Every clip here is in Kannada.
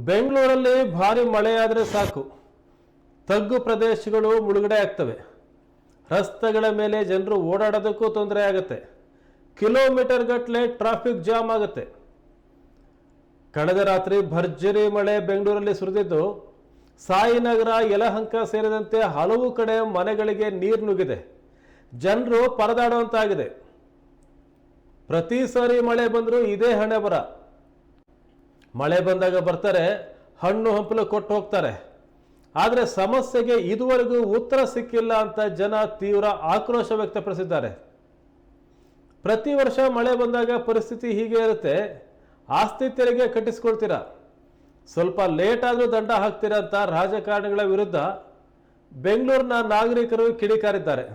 ಬೆಂಗಳೂರಲ್ಲಿ ಭಾರಿ ಮಳೆಯಾದರೆ ಸಾಕು, ತಗ್ಗು ಪ್ರದೇಶಗಳು ಮುಳುಗಡೆ ಆಗ್ತವೆ. ರಸ್ತೆಗಳ ಮೇಲೆ ಜನರು ಓಡಾಡೋದಕ್ಕೂ ತೊಂದರೆ ಆಗುತ್ತೆ. ಕಿಲೋಮೀಟರ್ ಗಟ್ಟಲೆ ಟ್ರಾಫಿಕ್ ಜಾಮ್ ಆಗುತ್ತೆ. ಕಳೆದ ರಾತ್ರಿ ಭರ್ಜರಿ ಮಳೆ ಬೆಂಗಳೂರಲ್ಲಿ ಸುರಿದಿದ್ದು ಸಾಯಿನಗರ, ಯಲಹಂಕ ಸೇರಿದಂತೆ ಹಲವು ಕಡೆ ಮನೆಗಳಿಗೆ ನೀರು ನುಗ್ಗಿದೆ. ಜನರು ಪರದಾಡುವಂತಾಗಿದೆ. ಪ್ರತಿ ಸಾರಿ ಮಳೆ ಬಂದರೂ ಇದೇ ಹಣೆ ಬರ. ಮಳೆ ಬಂದಾಗ ಬರ್ತಾರೆ, ಹಣ್ಣು ಹಂಪಲು ಕೊಟ್ಟು ಹೋಗ್ತಾರೆ. ಆದರೆ ಸಮಸ್ಯೆಗೆ ಇದುವರೆಗೂ ಉತ್ತರ ಸಿಕ್ಕಿಲ್ಲ ಅಂತ ಜನ ತೀವ್ರ ಆಕ್ರೋಶ ವ್ಯಕ್ತಪಡಿಸಿದ್ದಾರೆ. ಪ್ರತಿ ವರ್ಷ ಮಳೆ ಬಂದಾಗ ಪರಿಸ್ಥಿತಿ ಹೀಗೆ ಇರುತ್ತೆ. ಆಸ್ತಿ ತೆರಿಗೆ ಕಟ್ಟಿಸ್ಕೊಳ್ತೀರಾ, ಸ್ವಲ್ಪ ಲೇಟ್ ಆದರೂ ದಂಡ ಹಾಕ್ತೀರಾ ಅಂತ ರಾಜಕಾರಣಿಗಳ ವಿರುದ್ಧ ಬೆಂಗಳೂರಿನ ನಾಗರಿಕರು ಕಿಡಿಕಾರಿದ್ದಾರೆ.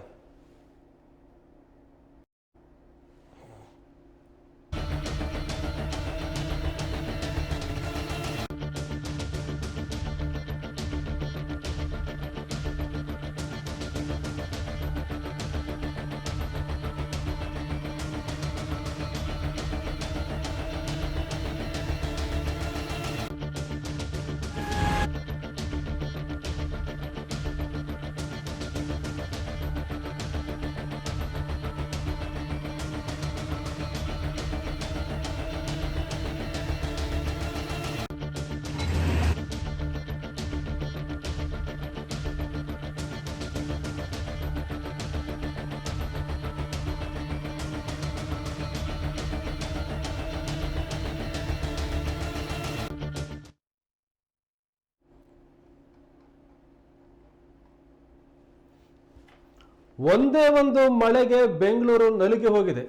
ಒಂದೇ ಒಂದು ಮಳೆಗೆ ಬೆಂಗಳೂರು ನಲುಗಿ ಹೋಗಿದೆ.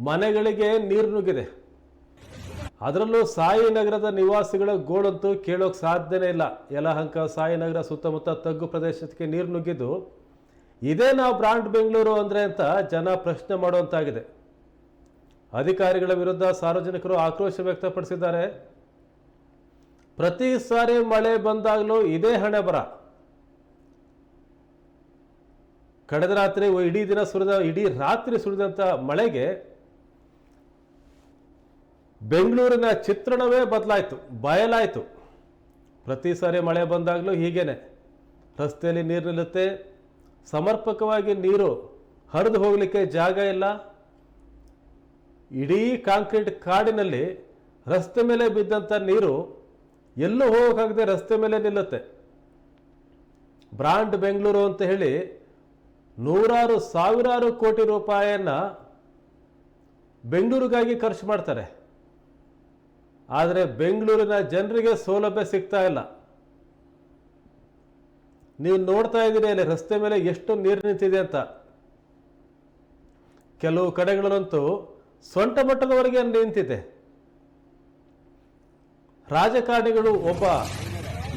ಮನೆಗಳಿಗೆ ನೀರು ನುಗ್ಗಿದೆ. ಅದರಲ್ಲೂ ಸಾಯಿನಗರದ ನಿವಾಸಿಗಳ ಗೋಳಂತೂ ಕೇಳೋಕೆ ಸಾಧ್ಯನೇ ಇಲ್ಲ. ಯಲಹಂಕ, ಸಾಯಿನಗರ ಸುತ್ತಮುತ್ತ ತಗ್ಗು ಪ್ರದೇಶಕ್ಕೆ ನೀರು ನುಗ್ಗಿದ್ದು ಇದೇ ನಾವು ಬ್ರಾಂಡ್ ಬೆಂಗಳೂರು ಅಂದರೆ ಅಂತ ಜನ ಪ್ರಶ್ನೆ ಮಾಡುವಂತಾಗಿದೆ. ಅಧಿಕಾರಿಗಳ ವಿರುದ್ಧ ಸಾರ್ವಜನಿಕರು ಆಕ್ರೋಶ ವ್ಯಕ್ತಪಡಿಸಿದ್ದಾರೆ. ಪ್ರತಿ ಸಾರಿ ಮಳೆ ಬಂದಾಗಲೂ ಇದೇ ಹಣೆ ಬರ. ಕಳೆದ ರಾತ್ರಿ ಇಡೀ ರಾತ್ರಿ ಸುರಿದಂಥ ಮಳೆಗೆ ಬೆಂಗಳೂರಿನ ಚಿತ್ರಣವೇ ಬಯಲಾಯಿತು. ಪ್ರತಿ ಸಾರಿ ಮಳೆ ಬಂದಾಗಲೂ ಹೀಗೇನೆ, ರಸ್ತೆಯಲ್ಲಿ ನೀರು ನಿಲ್ಲುತ್ತೆ. ಸಮರ್ಪಕವಾಗಿ ನೀರು ಹರಿದು ಹೋಗಲಿಕ್ಕೆ ಜಾಗ ಇಲ್ಲ. ಇಡೀ ಕಾಂಕ್ರೀಟ್ ಕಾಡಿನಲ್ಲಿ ರಸ್ತೆ ಮೇಲೆ ಬಿದ್ದಂಥ ನೀರು ಎಲ್ಲೂ ಹೋಗೋಕ್ಕಾಗದೆ ರಸ್ತೆ ಮೇಲೆ ನಿಲ್ಲುತ್ತೆ. ಬ್ರಾಂಡ್ ಬೆಂಗಳೂರು ಅಂತ ಹೇಳಿ ನೂರಾರು ಸಾವಿರಾರು ಕೋಟಿ ರೂಪಾಯಿಯನ್ನ ಬೆಂಗಳೂರಿಗಾಗಿ ಖರ್ಚು ಮಾಡ್ತಾರೆ. ಆದರೆ ಬೆಂಗಳೂರಿನ ಜನರಿಗೆ ಸೌಲಭ್ಯ ಸಿಗ್ತಾ ಇಲ್ಲ. ನೀವು ನೋಡ್ತಾ ಇದ್ದೀರಿ ಅಲ್ಲಿ ರಸ್ತೆ ಮೇಲೆ ಎಷ್ಟು ನೀರು ನಿಂತಿದೆ ಅಂತ. ಕೆಲವು ಕಡೆಗಳಂತೂ ಸೊಂಟ ಮಟ್ಟದವರೆಗೆ ನಿಂತಿದೆ. ರಾಜಕಾರಣಿಗಳು, ಒಬ್ಬ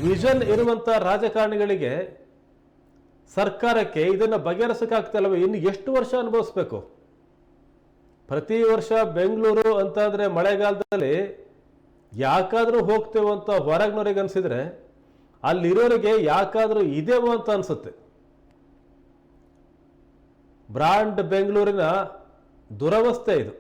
ವಿಷನ್ ಇರುವಂಥ ರಾಜಕಾರಣಿಗಳಿಗೆ, ಸರ್ಕಾರಕ್ಕೆ ಇದನ್ನು ಬಗೆಹರಿಸೋಕ್ಕಾಗ್ತಲ್ವ? ಇನ್ನು ಎಷ್ಟು ವರ್ಷ ಅನುಭವಿಸ್ಬೇಕು? ಪ್ರತಿ ವರ್ಷ ಬೆಂಗಳೂರು ಅಂತಂದರೆ ಮಳೆಗಾಲದಲ್ಲಿ ಯಾಕಾದರೂ ಹೋಗ್ತೇವೆ ಅಂತ ಹೊರಗಿನವ್ರಿಗೆ ಅನಿಸಿದ್ರೆ ಅಲ್ಲಿರೋರಿಗೆ ಯಾಕಾದರೂ ಇದೇವೋ ಅಂತ ಅನಿಸುತ್ತೆ. ಬ್ರಾಂಡ್ ಬೆಂಗಳೂರಿನ ದುರವಸ್ಥೆ ಇದು.